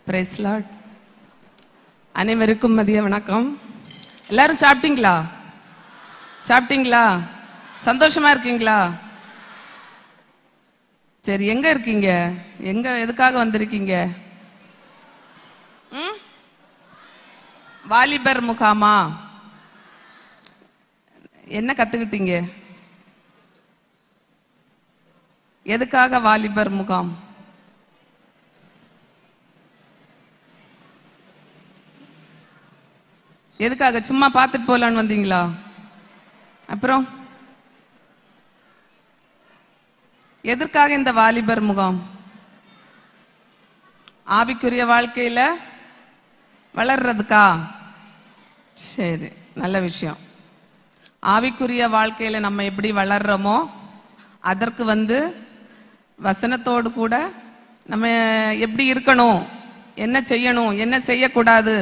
Price Lord. அனைவருக்கும் மதிய வணக்கம். எல்லாரும் சாப்பிட்டீங்களா? சாப்பிட்டீங்களா? சந்தோஷமா இருக்கீங்களா? சரி, எங்க இருக்கீங்க? எதுக்காக வந்திருக்கீங்க? வாலிபர் முகாமா? என்ன கத்துக்கிட்டீங்க? எதுக்காக வாலிபர் முகாம்? எதுக்காக? சும்மா பார்த்துட்டு போலான்னு வந்தீங்களா? அப்புறம் எதற்காக இந்த வாலிபர் முகாம்? ஆவிக்குரிய வாழ்க்கையில வளர்றதுக்கா? சரி, நல்ல விஷயம். ஆவிக்குரிய வாழ்க்கையில நம்ம எப்படி வளர்றோமோ அதற்கு வசனத்தோடு கூட நம்ம எப்படி இருக்கணும், என்ன செய்யணும், என்ன செய்யக்கூடாது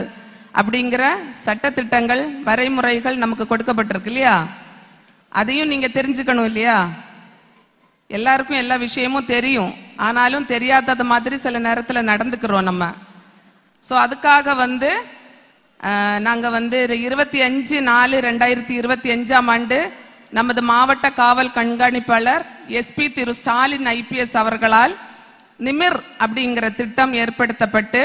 அப்படிங்கிற சட்டத்திட்டங்கள், வரைமுறைகள் நமக்கு கொடுக்கப்பட்டிருக்கு இல்லையா? அதையும் நீங்க தெரிஞ்சுக்கணும் இல்லையா? எல்லாருக்கும் எல்லா விஷயமும் தெரியும், ஆனாலும் தெரியாதது மாதிரி சில நேரத்தில் நடந்துக்கிறோம் நம்ம. ஸோ அதுக்காக நாங்கள் 25/4/2025 நமது மாவட்ட காவல் கண்காணிப்பாளர் SP திரு ஸ்டாலின் IPS அவர்களால் நிமிர் அப்படிங்கிற திட்டம் ஏற்படுத்தப்பட்டு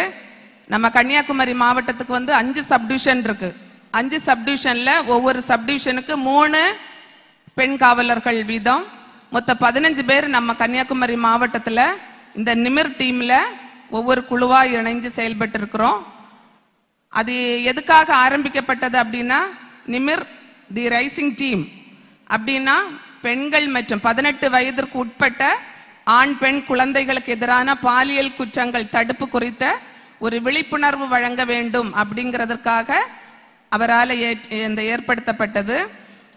நம்ம கன்னியாகுமரி மாவட்டத்துக்கு 5 சப்டிவிஷன் இருக்கு. 5 சப்டிவிஷன்ல ஒவ்வொரு சப்டிவிஷனுக்கு 3 பெண் காவலர்கள் வீதம், மொத்தம் 15 பேர் நம்ம கன்னியாகுமரி மாவட்டத்தில் இந்த நிமிர் டீம்ல ஒவ்வொரு குழுவா இணைஞ்சு செயல்பட்டு இருக்கிறோம். அது எதுக்காக ஆரம்பிக்கப்பட்டது அப்படின்னா, நிமிர் தி ரைசிங் டீம் அப்படின்னா பெண்கள் மற்றும் 18 வயதிற்கு உட்பட்ட ஆண் பெண் குழந்தைகளுக்கு எதிரான பாலியல் குற்றங்கள் தடுப்பு குறித்த ஒரு விழிப்புணர்வு வழங்க வேண்டும் அப்படிங்கிறதுக்காக அவரால் ஏற்படுத்தப்பட்டது.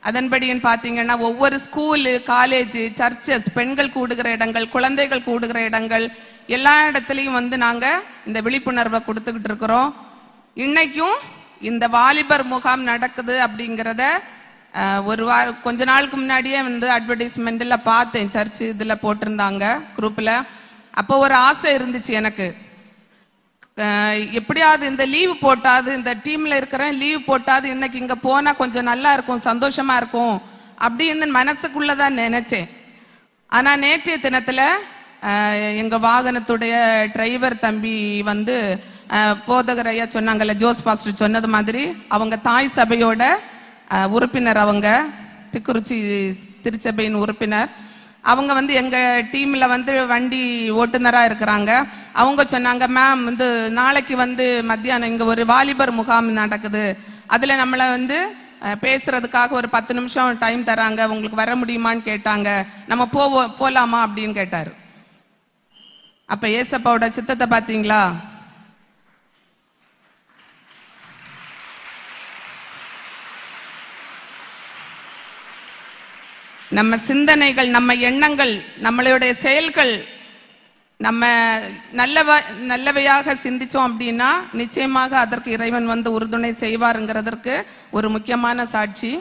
அதன்படி பார்த்தீங்கன்னா ஒவ்வொரு ஸ்கூலு, காலேஜ், சர்ச்சஸ், பெண்கள் கூடுகிற இடங்கள், குழந்தைகள் கூடுகிற இடங்கள் எல்லா இடத்துலையும் நாங்கள் இந்த விழிப்புணர்வை கொடுத்துக்கிட்டு இருக்கிறோம். இன்னைக்கும் இந்த வாலிபர் முகாம் நடக்குது அப்படிங்கிறத கொஞ்ச நாளுக்கு முன்னாடியே அட்வர்டைஸ்மெண்ட்ல பார்த்தேன். சர்ச் இதில் போட்டிருந்தாங்க குரூப்பில். அப்போ ஒரு ஆசை இருந்துச்சு எனக்கு, எப்படியாவது இந்த லீவு போட்டாது, இந்த டீம்ல இருக்கிறேன், லீவ் போட்டாது இன்னைக்கு இங்க போனா கொஞ்சம் நல்லா இருக்கும், சந்தோஷமா இருக்கும் அப்படின்னு மனசுக்குள்ளதான் நினைச்சேன். ஆனா நேற்றைய தினத்துல எங்க வாகனத்துடைய டிரைவர் தம்பி போதகர் ஐயா சொன்னாங்கல்ல, ஜோஸ் பாஸ்டர் சொன்னது மாதிரி அவங்க தாய் சபையோட உறுப்பினர், அவங்க திக்குறிச்சி திருச்சபையின் உறுப்பினர். அவங்க எங்க டீம்ல வண்டி ஓட்டுநரா இருக்கிறாங்க. அவங்க சொன்னாங்க, மேம் நாளைக்கு மத்தியானம் இங்க ஒரு வாலிபர் முகாம் நடக்குது, அதுல நம்மளை பேசுறதுக்காக ஒரு 10 நிமிஷம் டைம் தராங்க, உங்களுக்கு வர முடியுமான்னு கேட்டாங்க. நம்ம போலாமா அப்படின்னு கேட்டாரு. அப்ப ஏசப்பாவோட சித்தத்தை பாத்தீங்களா? நம்ம சிந்தனைகள், நம்ம எண்ணங்கள், நம்மளுடைய செயல்கள் நம்ம நல்லவையாக சிந்திச்சோம் அப்படின்னா நிச்சயமாக அதற்கு இறைவன் உறுதுணை செய்வாருங்கிறதற்கு ஒரு முக்கியமான சாட்சி.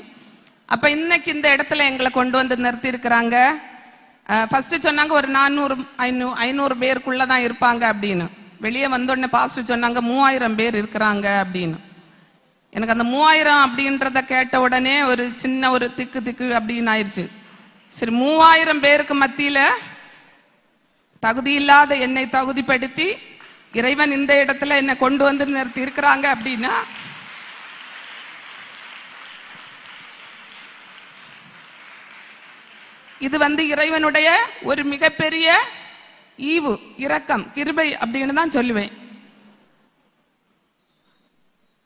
அப்ப இன்னைக்கு இந்த இடத்துல எங்களை கொண்டு நிறுத்தி இருக்கிறாங்க. ஃபர்ஸ்ட் சொன்னாங்க ஒரு 400-500 பேருக்குள்ளதான் இருப்பாங்க அப்படின்னு. வெளியே வந்தோடனே பாஸ்டர் சொன்னாங்க 3000 பேர் இருக்கிறாங்க அப்படின்னு. எனக்கு அந்த 3000 அப்படின்றத கேட்ட உடனே ஒரு சின்ன ஒரு திக்கு அப்படின்னு ஆயிடுச்சு. சரி, 3000 பேருக்கு மத்தியில தகுதி இல்லாத என்னை தகுதிப்படுத்தி இறைவன் இந்த இடத்துல என்னை கொண்டு நிறுத்தி இருக்கிறாங்க அப்படின்னா இது இறைவனுடைய ஒரு மிகப்பெரிய ஈவு, இரக்கம், கிருபை அப்படின்னு தான் சொல்லுவேன்.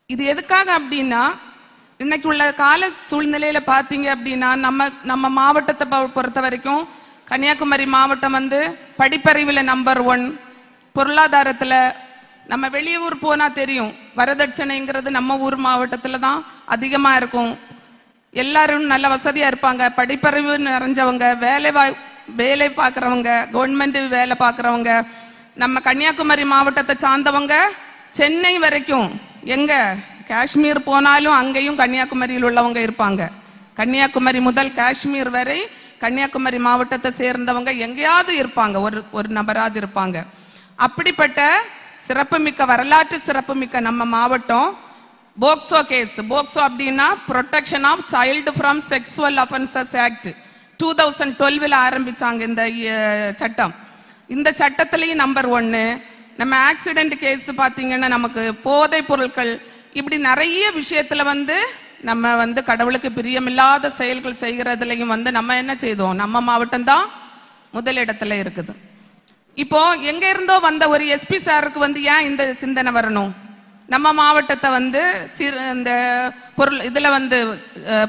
இது எதுக்காக அப்படின்னா, இன்னைக்கு உள்ள கால சூழ்நிலையில பாத்தீங்க அப்படின்னா நம்ம மாவட்டத்தை பொறுத்த வரைக்கும் கன்னியாகுமரி மாவட்டம் படிப்பறிவுல நம்பர் 1, பொருளாதாரத்துல நம்ம வெளியூர் போனா தெரியும், வரதட்சணைங்கிறது நம்ம ஊர் மாவட்டத்துல தான் அதிகமா இருக்கும். எல்லாரும் நல்ல வசதியா இருப்பாங்க, படிப்பறிவு நிறைஞ்சவங்க, வேலை பார்க்கறவங்க, கவர்மெண்ட் வேலை பார்க்கறவங்க. நம்ம கன்னியாகுமரி மாவட்டத்தை சார்ந்தவங்க சென்னை வரைக்கும், எங்க காஷ்மீர் போனாலும் அங்கேயும் கன்னியாகுமரியில் உள்ளவங்க இருப்பாங்க. கன்னியாகுமரி முதல் காஷ்மீர் வரை கன்னியாகுமரி மாவட்டத்தை சேர்ந்தவங்க எங்கேயாவது இருப்பாங்க, ஒரு நபராது இருப்பாங்க. அப்படிப்பட்ட சிறப்புமிக்க வரலாற்று சிறப்புமிக்க நம்ம மாவட்டம் போக்சோ கேஸ். போக்சோ அப்படின்னா protection of child from sexual offences act 2012 ஆரம்பிச்சாங்க இந்த சட்டம். இந்த சட்டத்திலையும் நம்பர் 1. நம்ம ஆக்சிடென்ட் கேஸ் பார்த்தீங்கன்னா நமக்கு போதை பொருட்கள் இப்படி நிறைய விஷயத்துல நம்ம கடவுளுக்கு பிரியமில்லாத செயல்கள் செய்கிறதுலையும் நம்ம என்ன செய்தோம், நம்ம மாவட்டம் தான் முதலிடத்துல இருக்குது. இப்போ எங்க இருந்தோ வந்த ஒரு எஸ்பி சாருக்கு ஏன் இந்த சிந்தனை வரணும், நம்ம மாவட்டத்தை இந்த பொருள் இதுல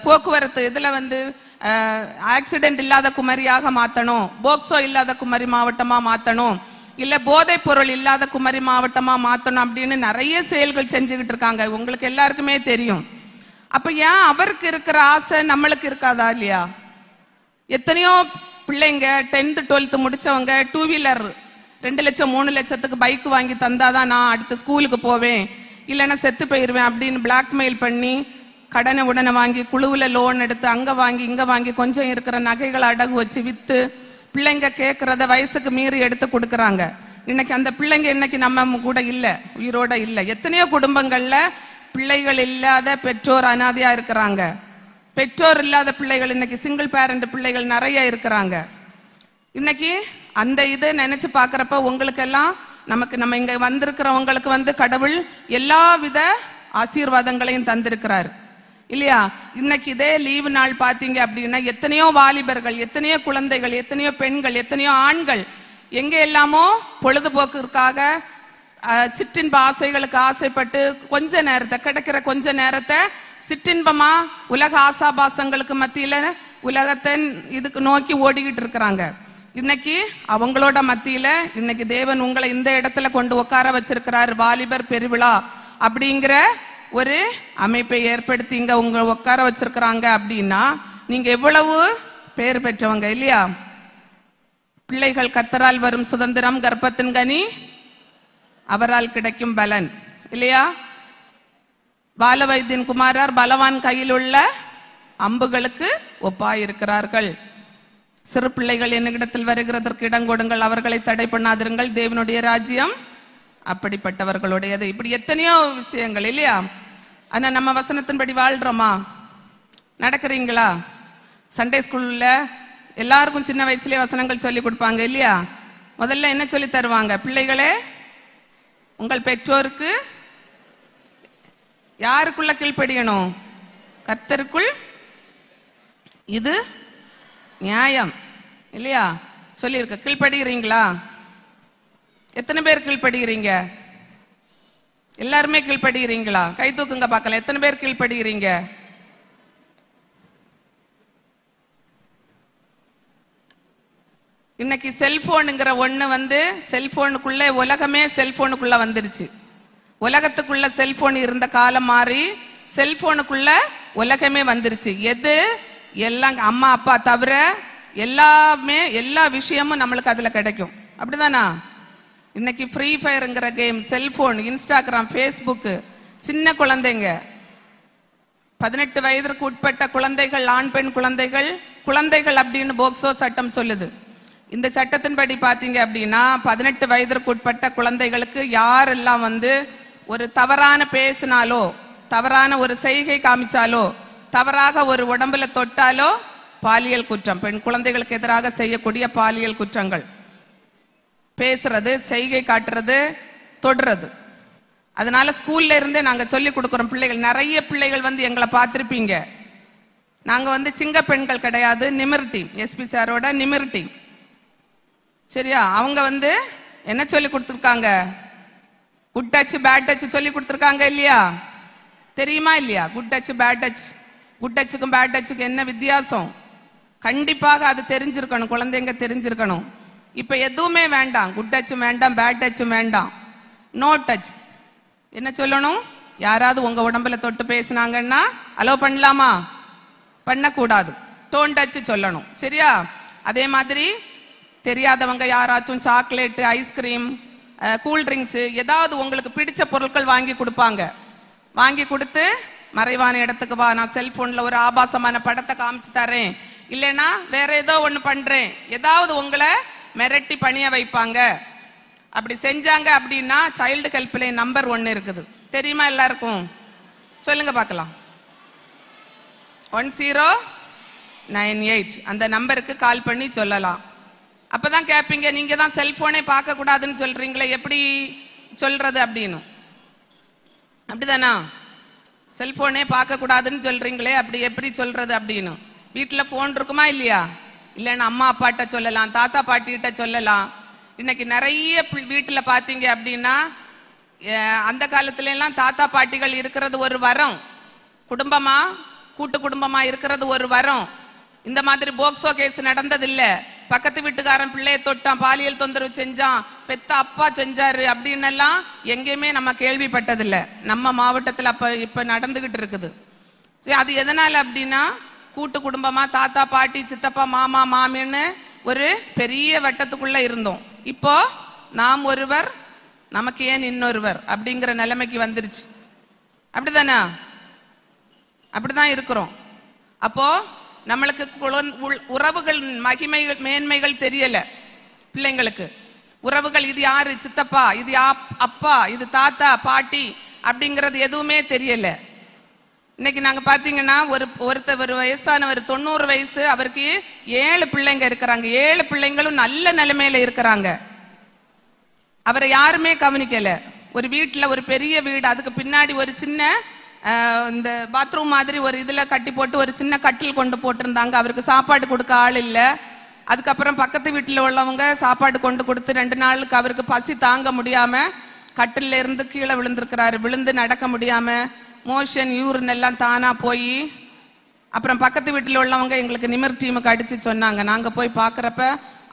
போக்குவரத்து இதுல ஆக்சிடென்ட் இல்லாத குமரியாக மாத்தணும், போக்சோ இல்லாத குமரி மாவட்டமா மாத்தணும், இல்ல போதை பொருள் இல்லாத குமரி மாவட்டமா மாத்தணும் அப்படின்னு நிறைய செயல்கள் செஞ்சுக்கிட்டு இருக்காங்க. உங்களுக்கு எல்லாருக்குமே தெரியும். அப்ப ஏன் அவருக்கு இருக்கிற ஆசை நம்மளுக்கு இருக்காதா இல்லையா? எத்தனையோ பிள்ளைங்க 10th 12th முடிச்சவங்க 2 வீலர் 2 லட்சம் 3 லட்சத்துக்கு பைக் வாங்கி தந்தாதான் நான் அடுத்த ஸ்கூலுக்கு போவேன், இல்லைன்னா செத்து போயிடுவேன் அப்படின்னு பிளாக்மெயில் பண்ணி கடனை உடனே வாங்கி குழுவில் லோன் எடுத்து அங்கே வாங்கி இங்கே வாங்கி கொஞ்சம் இருக்கிற நகைகளை அடகு வச்சு விற்று பிள்ளைங்க கேட்குறத வயசுக்கு மீறி எடுத்து கொடுக்குறாங்க. இன்னைக்கு அந்த பிள்ளைங்க இன்னைக்கு நம்ம கூட இல்லை, உயிரோட இல்லை. எத்தனையோ குடும்பங்களில் பிள்ளைகள் இல்லாத பெற்றோர் அனாதையாக இருக்கிறாங்க. பெற்றோர் இல்லாத பிள்ளைகள் இன்னைக்கு சிங்கிள் பேரண்ட் பிள்ளைகள் நிறைய இருக்கிறாங்க. இன்னைக்கு அந்த இது நினைச்சு பார்க்குறப்ப உங்களுக்கெல்லாம் நம்ம இங்கே வந்திருக்கிறவங்களுக்கு கடவுள் எல்லா வித ஆசீர்வாதங்களையும் தந்திருக்கிறார் இல்லையா? இன்னைக்கு இதே லீவு நாள் பார்த்தீங்க அப்படின்னா எத்தனையோ வாலிபர்கள், எத்தனையோ குழந்தைகள், எத்தனையோ பெண்கள், எத்தனையோ ஆண்கள் எங்கே எல்லாமோ பொழுதுபோக்குக்காக சிற்றின்ப ஆசைகளுக்கு ஆசைப்பட்டு கொஞ்ச நேரத்தை கிடைக்கிற கொஞ்ச நேரத்தை சிற்றின்பமா உலக ஆசாபாசங்களுக்கு மத்தியில உலகத்தை இதுக்கு நோக்கி ஓடிக்கிட்டு இருக்கிறாங்க. இன்னைக்கு அவங்களோட மத்தியில இன்னைக்கு தேவன் உங்களை இந்த இடத்துல கொண்டு உட்கார வச்சிருக்கிறார். வாலிபர் பெருவிழா அப்படிங்கிற ஒரு அமைப்பை ஏற்படுத்தி இங்க உங்க உட்கார வச்சிருக்கிறாங்க அப்படின்னா நீங்க எவ்வளவு பேர் பெற்றவங்க இல்லையா? பிள்ளைகள் கர்த்தரால் வரும் சுதந்திரம், கர்ப்பத்தின் கனி அவரால் கிடைக்கும் பலன் இல்லையா? பால வைத்தியன் குமாரர் பலவான் கையில் உள்ள அம்புகளுக்கு ஒப்பாயிருக்கிறார்கள். சிறு பிள்ளைகள் என்னிடத்தில் வருகிறதற்கு இடம் கொடுங்கள், அவர்களை தடை பண்ணாதிருங்கள், தேவனுடைய ராஜ்யம் அப்படிப்பட்டவர்களுடையது. இப்படி எத்தனையோ விஷயங்கள் இல்லையா? ஆனா நம்ம வசனத்தின்படி வாழ்றோமா? நடக்கிறீங்களா? சண்டே ஸ்கூல்ல எல்லாருக்கும் சின்ன வயசுலயே வசனங்கள் சொல்லி கொடுப்பாங்க இல்லையா? முதல்ல என்ன சொல்லி தருவாங்க? பிள்ளைகளே, உங்கள் பெற்றோருக்கு யாருக்குள்ள கீழ்ப்படியணும்? கர்த்தருக்குள் இது நியாயம் இல்லையா? சொல்லியிருக்க. கீழ்ப்படுகிறீங்களா? எத்தனை பேர் கீழ்ப்படுகிறீங்க? எல்லாருமே கீழ்ப்படுகிறீங்களா? கை தூக்குங்க பார்க்கலாம். எத்தனை பேர் கீழ்ப்படுகிறீங்க? இன்னைக்கு செல்போனுங்கிற ஒண்ணு செல்போனுக்குள்ள உலகமே செல்போனுக்குள்ள வந்துருச்சு. உலகத்துக்குள்ள செல்போன் இருந்த காலம் மாறி செல்போனுக்குள்ள உலகமே வந்துருச்சு. எது எல்லாம் அம்மா அப்பா தவிர எல்லாமே எல்லா விஷயமும் நம்மளுக்கு அதுல கிடைக்கும். அப்படிதானா? இன்னைக்கு ஃப்ரீ ஃபயருங்கிற கேம், செல்போன், இன்ஸ்டாகிராம், ஃபேஸ்புக்கு, சின்ன குழந்தைங்க 18 வயதிற்கு உட்பட்ட குழந்தைகள், ஆண் பெண் குழந்தைகள் அப்படின்னு போக்சோ சட்டம் சொல்லுது. இந்த சட்டத்தின்படி பார்த்தீங்க அப்படின்னா 18 வயதிற்கு உட்பட்ட குழந்தைகளுக்கு யாரெல்லாம் ஒரு தவறான பேசினாலோ, தவறான ஒரு செய்கை காமிச்சாலோ, தவறாக ஒரு உடம்புல தொட்டாலோ பாலியல் குற்றம், பெண் குழந்தைகளுக்கு எதிராக செய்யக்கூடிய பாலியல் குற்றங்கள், பேசுறது, செய்கை காட்டுறது, தொடுறது. அதனால ஸ்கூல்ல இருந்தே நாங்க சொல்லி கொடுக்குறோம். பிள்ளைகள் நிறைய பிள்ளைகள் எங்களை பார்த்திருப்பீங்க. நாங்க சிங்க பெண்கள் கிடையாது, நிமிர் டீம், எஸ்பி சாரோட நிமிர் டீம். சரியா? அவங்க என்ன சொல்லி கொடுத்துருக்காங்க? குட் டச் பேட் டச் சொல்லி கொடுத்துருக்காங்க இல்லையா? தெரியுமா இல்லையா? Good touch bad touch, good டச்சுக்கும் பேட் டச்சுக்கும் என்ன வித்தியாசம்? கண்டிப்பாக அது தெரிஞ்சிருக்கணும், குழந்தைங்க தெரிஞ்சிருக்கணும். இப்ப எதுவுமே வேண்டாம், குட் டச்சும் வேண்டாம், பேட் டச்சும் வேண்டாம், நோ டச். என்ன சொல்லணும்? யாராவது உங்க உடம்புல தொட்டு பேசினாங்கன்னா அலோ பண்ணலாமா? பண்ணக்கூடாது. டோன் டச் சொல்லணும். சரியா? அதே மாதிரி தெரியாதவங்க யாராச்சும் சாக்லேட், ஐஸ்கிரீம், கூல் ட்ரிங்க்ஸ், ஏதாவது உங்களுக்கு பிடிச்ச பொருட்கள் வாங்கி கொடுப்பாங்க. வாங்கி கொடுத்து மறைவான இடத்துக்கு வா, நான் செல்போன்ல ஒரு ஆபாசமான படத்தை காமிச்சு தரேன், இல்லைன்னா வேற ஏதோ ஒன்று பண்றேன், ஏதாவது உங்களை மிரட்டி பணிய வைப்பாங்க. அப்படி செஞ்சாங்க அப்படின்னா சைல்டு ஹெல்ப்லைன் நம்பர் 1 இருக்குது. தெரியுமா எல்லாருக்கும்? சொல்லுங்க பார்க்கலாம். 1098 அந்த நம்பருக்கு கால் பண்ணி சொல்லலாம். அப்பதான் கேட்பீங்க, நீங்க தான் செல்போனே பார்க்க கூடாதுன்னு சொல்றீங்களே, எப்படி சொல்றது அப்படின்னு. அப்படிதானா? செல்போனே பார்க்க கூடாதுன்னு சொல்றீங்களே, அப்படி எப்படி சொல்றது அப்படின்னு. வீட்டுல போன் இருக்குமா இல்லையா? இல்லைன்னா அம்மா அப்பாட்ட சொல்லலாம், தாத்தா பாட்டிகிட்ட சொல்லலாம். இன்னைக்கு நிறைய வீட்டுல பாத்தீங்க அப்படின்னா, அந்த காலத்துல எல்லாம் தாத்தா பாட்டிகள் இருக்கிறது ஒரு வரம். குடும்பமா கூட்டு குடும்பமா இருக்கிறது ஒரு வரம். இந்த மாதிரி போக்சோ கேஸ் நடந்தது இல்ல. பக்கத்து வீட்டுக்காரன் பிள்ளைய தொட்டான், பாலியல் தொந்தரவு செஞ்சான், பெத்த அப்பா செஞ்சாரு அப்படின்னு எல்லாம் எங்கேயுமே நம்ம கேள்விப்பட்டதில்ல. நம்ம மாவட்டத்தில் இப்ப நடந்துகிட்டு இருக்குது. அது எதனால அப்படின்னா, கூட்டு குடும்பமா தாத்தா பாட்டி சித்தப்பா மாமா மாமின்னு ஒரு பெரிய வட்டத்துக்குள்ள இருந்தோம். இப்போ நாம் ஒருவர் நமக்கு ஏன் இன்னொருவர் அப்படிங்கிற நிலைமைக்கு வந்துருச்சு. அப்படிதானே? அப்படிதான் இருக்கிறோம். அப்போ நம்மளுக்கு உறவுகள் மகிமைகள் மேன்மைகள் தெரியல. பிள்ளைங்களுக்கு உறவுகள், இது யாரு சித்தப்பா, இது அப்பா, இது தாத்தா பாட்டி அப்படிங்கிறது எதுவுமே தெரியல. இன்னைக்கு நாங்க பாத்தீங்கன்னா ஒரு வயசானவர் 90 வயசு, அவருக்கு 7 பிள்ளைங்க இருக்கிறாங்க. 7 பிள்ளைங்களும் நல்ல நிலைமையில இருக்கிறாங்க. அவரை யாருமே கவனிக்கல. ஒரு வீட்டுல ஒரு பெரிய வீடு, அதுக்கு பின்னாடி ஒரு சின்ன இந்த பாத்ரூம் மாதிரி ஒரு இதுல கட்டி போட்டு ஒரு சின்ன கட்டில் கொண்டு போட்டிருந்தாங்க. அவருக்கு சாப்பாடு கொடுக்க ஆள் இல்ல. அதுக்கப்புறம் பக்கத்து வீட்டுல உள்ளவங்க சாப்பாடு கொண்டு கொடுத்து 2 நாளுக்கு அவருக்கு பசி தாங்க முடியாம கட்டில இருந்து கீழே விழுந்திருக்கிறாரு. விழுந்து நடக்க முடியாம மோஷன் யூரின் எல்லாம் தானா போய், அப்புறம் பக்கத்து வீட்டுல உள்ளவங்க எங்களுக்கு நிமிர் டீமுக்கு அடிச்சு சொன்னாங்க. நாங்க போய் பாக்குறப்ப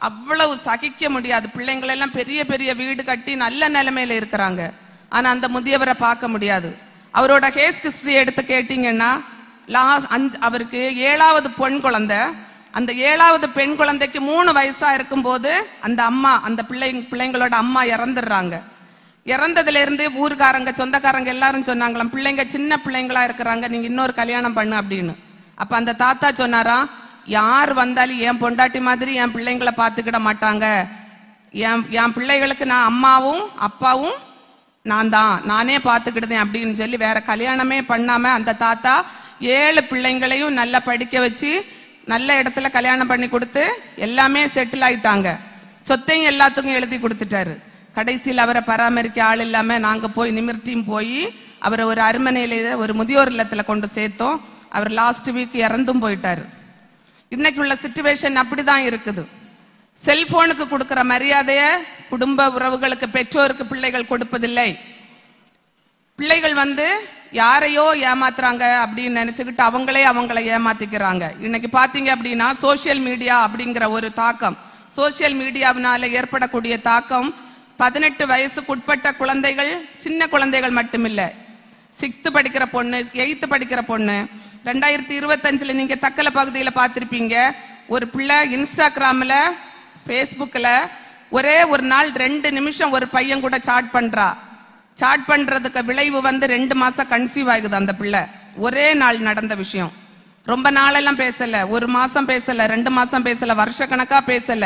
அவ்வளவு சகிக்க முடியாது. பிள்ளைங்கள் எல்லாம் பெரிய பெரிய வீடு கட்டி நல்ல நிலைமையில இருக்கிறாங்க. ஆனா அந்த முதியவரை பார்க்க முடியாது. அவரோட கேஸ் ஹிஸ்டரி எடுத்து கேட்டீங்கன்னா, அவருக்கு 7வது பெண் குழந்தை. அந்த 7வது பெண் குழந்தைக்கு 3 வயசா இருக்கும் போது அந்த அம்மா, அந்த பிள்ளைங்களோட அம்மா இறந்துடுறாங்க. இறந்ததுல இருந்து ஊருக்காரங்க சொந்தக்காரங்க எல்லாரும் சொன்னாங்களாம், பிள்ளைங்க சின்ன பிள்ளைங்களா இருக்கிறாங்க, நீங்க இன்னொரு கல்யாணம் பண்ணு அப்படின்னு. அப்ப அந்த தாத்தா சொன்னாரா, யார் வந்தாலும் என் பொண்டாட்டி மாதிரி என் பிள்ளைங்களை பார்த்துக்கிட மாட்டாங்க. என் பிள்ளைகளுக்கு நான் அம்மாவும் அப்பாவும் நானே பார்த்துக்கிட்டேன் அப்படின்னு சொல்லி வேற கல்யாணமே பண்ணாம அந்த தாத்தா 7 பிள்ளைங்களையும் நல்லா படிக்க வச்சு நல்ல இடத்துல கல்யாணம் பண்ணி கொடுத்து எல்லாமே செட்டில் ஆயிட்டாங்க. சொத்தையும் எல்லாத்துக்கும் எழுதி கொடுத்துட்டாரு. கடைசியில் அவரை பராமரிக்க ஆள் இல்லாம நாங்க போய் நிமிர் டீம் போய் அவரை ஒரு அரண்மனையில ஒரு முதியோர் இல்லத்துல கொண்டு சேர்த்தோம். அவர் லாஸ்ட் வீக் இறந்தும் போயிட்டாரு. இன்னைக்கு உள்ள சிச்சுவேஷன் அப்படிதான் இருக்குது. செல்போனுக்கு கொடுக்கிற மரியாதைய குடும்ப உறவுகளுக்கு, பெற்றோருக்கு பிள்ளைகள் கொடுப்பதில்லை. பிள்ளைகள் யாரையோ ஏமாத்துறாங்க அப்படின்னு நினைச்சுக்கிட்டு அவங்களை ஏமாத்திக்கிறாங்க. இன்னைக்கு பாத்தீங்க அப்படின்னா சோசியல் மீடியா அப்படிங்கிற ஒரு தாக்கம், சோசியல் மீடியாவினால ஏற்படக்கூடிய தாக்கம் 18 வயசுக்கு உட்பட்ட குழந்தைகள், சின்ன குழந்தைகள் மட்டுமில்ல, 6th படிக்கிற பொண்ணு, 8th படிக்கிற பொண்ணு. 2025 நீங்க தக்கலை பகுதியில பார்த்திருப்பீங்க, ஒரு பிள்ளை இன்ஸ்டாகிராம்ல ஃபேஸ்புக்கில் ஒரே ஒரு நாள் 2 நிமிஷம் ஒரு பையன் கூட சாட் பண்றா. சாட் பண்றதுக்கு விளைவு 2 மாசம் கன்சீவ் ஆகுது அந்த பிள்ளை. ஒரே நாள் நடந்த விஷயம். ரொம்ப நாளெல்லாம் பேசல, 1 மாசம் பேசல, 2 மாசம் பேசல, வருஷக்கணக்கா பேசல,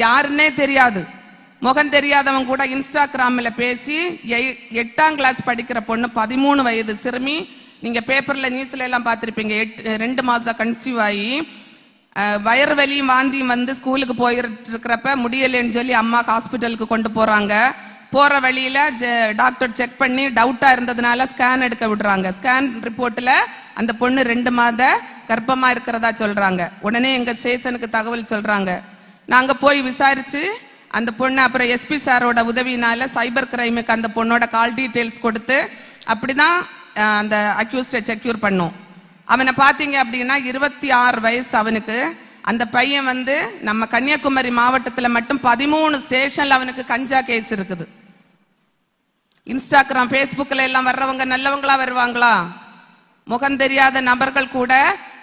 யாருன்னே தெரியாது, முகம் தெரியாதவன் கூட இன்ஸ்டாகிராம்ல பேசி 8ஆம் கிளாஸ் படிக்கிற பொண்ணு, 13 வயது சிறுமி. நீங்க பேப்பர்ல நியூஸ்ல எல்லாம் பார்த்திருப்பீங்க. 2 மாதம் கன்சீவ் ஆகி வயிறு வலியும் வாந்தியும் ஸ்கூலுக்கு போயிட்டு இருக்கிறப்ப முடியலன்னு சொல்லி அம்மா ஹாஸ்பிட்டலுக்கு கொண்டு போறாங்க. போற வழியில டாக்டர் செக் பண்ணி டவுட்டா இருந்ததுனால ஸ்கேன் எடுக்க விடுறாங்க. ஸ்கேன் ரிப்போர்ட்ல அந்த பொண்ணு 2 மாத கர்ப்பமா இருக்கிறதா சொல்றாங்க. உடனே எங்க ஸ்டேஷனுக்கு தகவல் சொல்றாங்க. நாங்க போய் விசாரிச்சு அந்த பொண்ணு, அப்புறம் எஸ்பி சாரோட உதவினால சைபர் கிரைமுக்கு அந்த பொண்ணோட கால் டீட்டெயில்ஸ் கொடுத்து அப்படிதான் அந்த அக்யூஸ்டை செக்யூர் பண்ணோம். அவனை பாத்தீங்க அப்படின்னா 26 வயசு அவனுக்கு. அந்த பையன் நம்ம கன்னியாகுமரி மாவட்டத்துல மட்டும் 13 ஸ்டேஷன்ல அவனுக்கு கஞ்சா கேஸ் இருக்குது. இன்ஸ்டாகிராம் ஃபேஸ்புக்ல எல்லாம் வர்றவங்க நல்லவங்களா வருவாங்களா? முகம் தெரியாத நபர்கள் கூட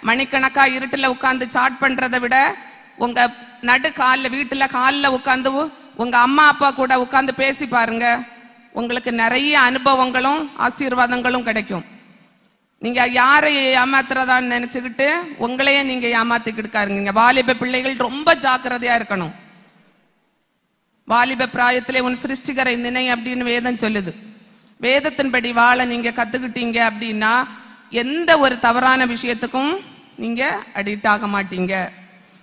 மணிக்கணக்கா இருட்டுல உட்கார்ந்து சாட் பண்றதை விட உங்க நடு காலில் வீட்டுல காலில் உட்கார்ந்து உங்க அம்மா அப்பா கூட உட்கார்ந்து பேசி பாருங்க, உங்களுக்கு நிறைய அனுபவங்களும் ஆசீர்வாதங்களும் கிடைக்கும். நீங்க யாரை ஏமாத்துறதான்னு நினைச்சுக்கிட்டு உங்களையே நீங்க ஏமாத்திக்கிட்டு இருக்காருங்க. வாலிப பிள்ளைகள் ரொம்ப ஜாக்கிரதையா இருக்கணும். வாலிப பிராயத்திலே உன் சிருஷ்டிகரை நினை அப்படின்னு வேதம் சொல்லுது. வேதத்தின்படி வாழ நீங்க கத்துக்கிட்டீங்க அப்படின்னா எந்த ஒரு தவறான விஷயத்துக்கும் நீங்க அடிக்ட் ஆக மாட்டீங்க.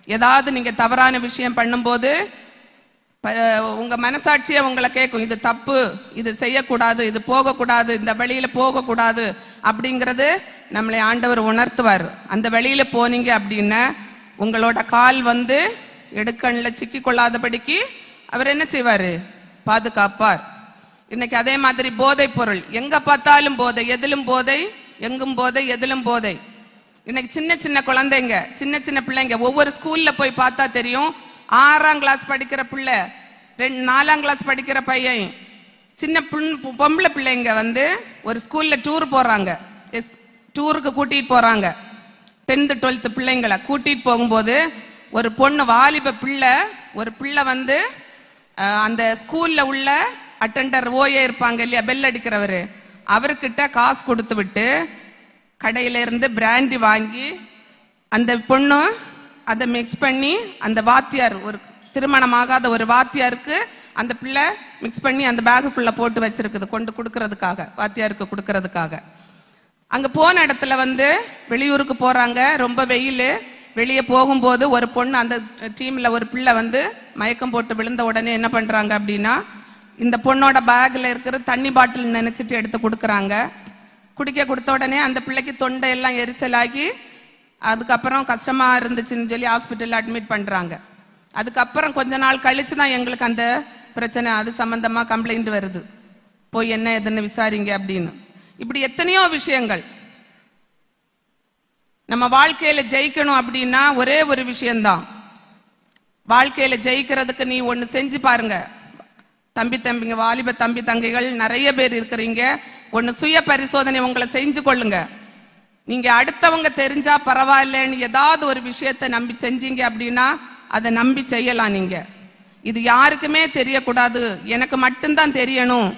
ஏதாவது நீங்க தவறான விஷயம் பண்ணும்போது உங்க மனசாட்சியை உங்களை கேட்கும், இது தப்பு, இது செய்யக்கூடாது, இது போகக்கூடாது, இந்த வழியில போகக்கூடாது அப்படிங்கிறது நம்மளை ஆண்டவர் உணர்த்துவார். அந்த வழியில போனீங்க அப்படின்னா உங்களோட கால் வந்து எடுக்கண்ல சிக்கி கொள்ளாதபடிக்கு அவர் என்ன செய்வாரு? பாதுகாப்பார். இன்னைக்கு அதே மாதிரி போதை பொருள், எங்க பார்த்தாலும் போதை, எதிலும் போதை, எங்கும் போதை, எதிலும் போதை. இன்னைக்கு சின்ன சின்ன குழந்தைங்க, சின்ன சின்ன பிள்ளைங்க, ஒவ்வொரு ஸ்கூல்ல போய் பார்த்தா தெரியும். 6ஆம் கிளாஸ் படிக்கிற பிள்ளை, 4ஆம் கிளாஸ் படிக்கிற பையன், சின்ன பொம்பளை பிள்ளைங்க வந்து ஒரு ஸ்கூல்ல டூர் போறாங்க. டூருக்கு கூட்டிட்டு போறாங்க. 10th 12th பிள்ளைங்களை கூட்டிட்டு போகும்போது ஒரு பொண்ணு, வாலிப பிள்ளை, ஒரு பிள்ளை வந்து அந்த ஸ்கூல்ல உள்ள அட்டெண்டர் ஓஏ இருப்பாங்க இல்லையா, பெல் அடிக்கிறவரு, அவர்கிட்ட காசு கொடுத்து விட்டு கடையில இருந்து பிராண்டி வாங்கி அந்த பொண்ணு அதை மிக்ஸ் பண்ணி அந்த வாத்தியார், ஒரு திருமணமாகாத ஒரு வாத்தியாருக்கு அந்த பிள்ளை மிக்ஸ் பண்ணி அந்த பேகுக்குள்ள போட்டு வச்சிருக்குது, கொண்டு கொடுக்கறதுக்காக, வாத்தியாருக்கு கொடுக்கறதுக்காக. அங்க போன இடத்துல வந்து வெளியூருக்கு போறாங்க, ரொம்ப வெயில். வெளியே போகும்போது ஒரு பொண்ணு, அந்த டீம்ல ஒரு பிள்ளை வந்து மயக்கம் போட்டு விழுந்த உடனே என்ன பண்றாங்க அப்படின்னா, இந்த பொண்ணோட பேக்ல இருக்கிற தண்ணி பாட்டில் நினைச்சிட்டு எடுத்து கொடுக்குறாங்க. குடிக்க கொடுத்த உடனே அந்த பிள்ளைக்கு தொண்டை எல்லாம் எரிச்சலாகி அதுக்கப்புறம் கஷ்டமா இருந்துச்சுன்னு சொல்லி ஹாஸ்பிட்டல்ல அட்மிட் பண்றாங்க. அதுக்கப்புறம் கொஞ்ச நாள் கழிச்சு தான் எங்களுக்கு அந்த பிரச்சனை, அது சம்பந்தமா கம்ப்ளைண்ட் வருது, போய் என்ன எதுன்னு விசாரிங்க அப்படின்னு. இப்படி எத்தனையோ விஷயங்கள். நம்ம வாழ்க்கையில ஜெயிக்கணும் அப்படின்னா ஒரே ஒரு விஷயம்தான். வாழ்க்கையில ஜெயிக்கிறதுக்கு நீ ஒண்ணு செஞ்சு பாருங்க. தம்பிங்க, வாலிப தம்பி தங்கைகள் நிறைய பேர் இருக்கிறீங்க. ஒண்ணு சுய பரிசோதனை உங்களை செஞ்சு கொள்ளுங்க. நீங்க அடுத்தவங்க தெரிஞ்சா பரவாயில்லன்னு ஏதாவது ஒரு விஷயத்தை நம்பி செஞ்சீங்க அப்படின்னா அதை நம்பி செய்யலாம். நீங்க இது யாருக்குமே தெரியக்கூடாது, எனக்கு மட்டும்தான் தெரியணும்,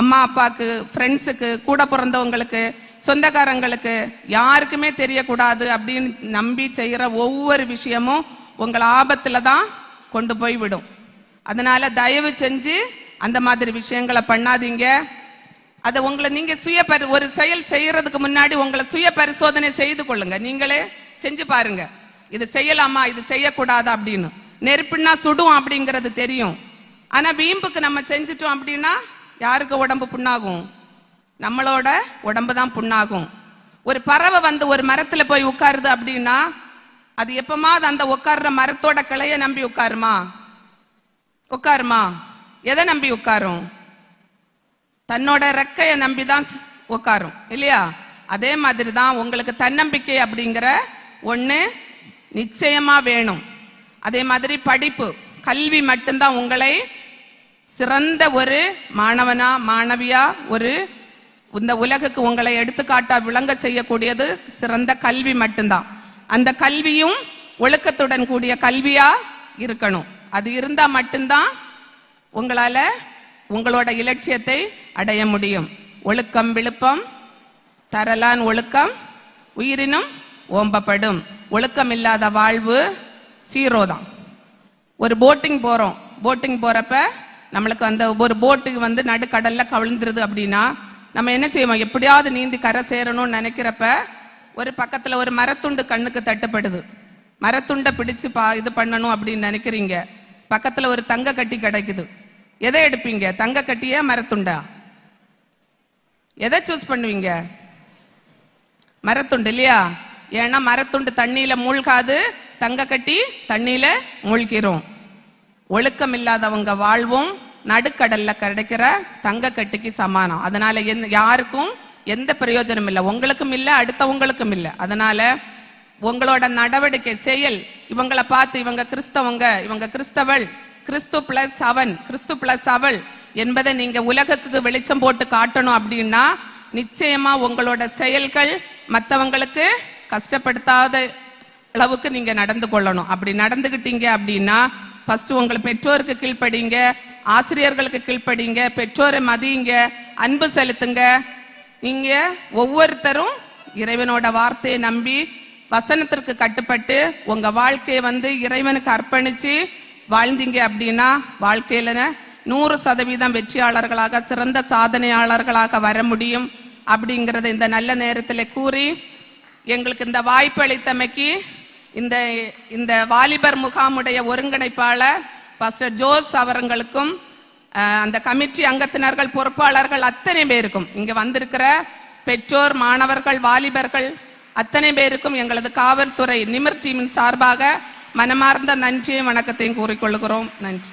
அம்மா அப்பாக்கு, ஃப்ரெண்ட்ஸுக்கு, கூட பிறந்தவங்களுக்கு, சொந்தக்காரங்களுக்கு யாருக்குமே தெரியக்கூடாது அப்படின்னு நம்பி செய்யற ஒவ்வொரு விஷயமும் உங்களை ஆபத்துல தான் கொண்டு போய் விடும். அதனால தயவு செஞ்சு அந்த மாதிரி விஷயங்களை பண்ணாதீங்க. அதை உங்களை நீங்க ஒரு செயல் செய்யறதுக்கு முன்னாடி உங்களை சுய பரிசோதனை செய்து கொள்ளுங்க. நீங்களே செஞ்சு பாருங்க, இது செய்யலாமா, இது செய்யக்கூடாதா அப்படின்னு. நெருப்புன்னா சுடும் அப்படிங்கிறது தெரியும். ஆனா வீம்புக்கு நம்ம செஞ்சுட்டோம் அப்படின்னா யாருக்கு உடம்பு புண்ணாகும்? நம்மளோட உடம்பு தான் புண்ணாகும். ஒரு பறவை வந்து ஒரு மரத்துல போய் உட்காருது அப்படின்னா அது எப்பமாவது அந்த உட்கார்ற மரத்தோட கிளைய நம்பி உட்காருமா? உட்காருமா? எதை நம்பி உட்காரும்? தன்னோட ரெக்கைய நம்பிதான் உட்காரும் இல்லையா? அதே மாதிரி தான் உங்களுக்கு தன்னம்பிக்கை அப்படிங்கிற ஒண்ணு நிச்சயமா வேணும். அதே மாதிரி படிப்பு, கல்வி மட்டும்தான் உங்களை சிறந்த ஒரு மாணவனா மாணவியா ஒரு இந்த உலகுக்கு உங்களை எடுத்துக்காட்டா விளங்க செய்யக்கூடியது சிறந்த கல்வி மட்டும்தான். அந்த கல்வியும் ஒழுக்கத்துடன் கூடிய கல்வியா இருக்கணும். அது இருந்தா மட்டும்தான் உங்களால உங்களோட இலட்சியத்தை அடைய முடியும். ஒழுக்கம் விழுப்பம் தரலான் ஒழுக்கம் உயிரினும் ஓம்பப்படும். ஒழுக்கம் இல்லாத வாழ்வு சீரோதான். ஒரு போட்டிங் போறோம், போட்டிங் போறப்ப நம்மளுக்கு அந்த ஒரு போட்டுக்கு வந்து நடுக்கடல்ல கவிழ்ந்துருது அப்படின்னா நம்ம என்ன செய்வோம்? எப்படியாவது நீந்தி கரை சேரணும்னு நினைக்கிறப்ப ஒரு பக்கத்துல ஒரு மரத்துண்டு கண்ணுக்கு தட்டுப்படுது. மரத்துண்டை பிடிச்சு இது பண்ணணும் அப்படின்னு நினைக்கிறீங்க. பக்கத்துல ஒரு தங்க கட்டி கிடைக்குது. எதை எடுப்பீங்க? தங்க கட்டியா மரத்துண்டா? எதை சூஸ் பண்ணுவீங்க? மரத்துண்டு இல்லையா? ஏன்னா மரத்துண்டு தண்ணியில மூழ்காது, தங்க கட்டி தண்ணியில மூழ்கிறோம். ஒழுக்கம் இல்லாதவங்க வாழ்வும் நடுக்கடல்ல கிடைக்கிற தங்க கட்டிக்கு சமானம். அதனால யாருக்கும் எந்த பிரயோஜனம் இல்லை, உங்களுக்கும் இல்லை, அடுத்தவங்களுக்கும் இல்லை. அதனால உங்களோட நடவடிக்கை செயல், இவங்களை பார்த்து இவங்க கிறிஸ்தவங்க, இவங்க கிறிஸ்தவள், கிறிஸ்து பிளஸ் அவன், கிறிஸ்து பிளஸ் அவள் என்பதை நீங்க உலகுக்கு வெளிச்சம் போட்டு காட்டணும் அப்படின்னா நிச்சயமா உங்களோட செயல்கள் மற்றவங்களுக்கு கஷ்டப்படுத்தாத அளவுக்கு நீங்க நடந்து கொள்ளணும். அப்படி நடந்துகிட்டீங்க அப்படின்னா ஃபர்ஸ்ட் உங்களை பெற்றோருக்கு கீழ்ப்படிங்க, ஆசிரியர்களுக்கு கீழ்ப்படிங்க, பெற்றோரை மதியுங்க, அன்பு செலுத்துங்க. நீங்க ஒவ்வொருத்தரும் இறைவனோட வார்த்தையை நம்பி வசனத்திற்கு கட்டுப்பட்டு உங்க வாழ்க்கையை வந்து இறைவனுக்கு அர்ப்பணிச்சு வாழ்ந்தீங்க அப்படின்னா வாழ்க்கையில 100% வெற்றியாளர்களாக சிறந்த சாதனையாளர்களாக வர முடியும் அப்படிங்கறத இந்த நல்ல நேரத்தில் கூறி எங்களுக்கு இந்த வாய்ப்பு அளித்தமைக்கு இந்த வாலிபர் முகாமுடைய ஒருங்கிணைப்பாளர் பாஸ்டர் ஜோஸ் அவர்களுக்கும் அந்த கமிட்டி அங்கத்தினர்கள் பொறுப்பாளர்கள் அத்தனை பேருக்கும் இங்க வந்திருக்கிற பெற்றோர் மாணவர்கள் வாலிபர்கள் அத்தனை பேருக்கும் எங்களது காவல்துறை நிமிர் டீமின் சார்பாக மனமார்ந்த நன்றியும் வணக்கத்தையும் கூறிக்கொள்கிறோம். நன்றி.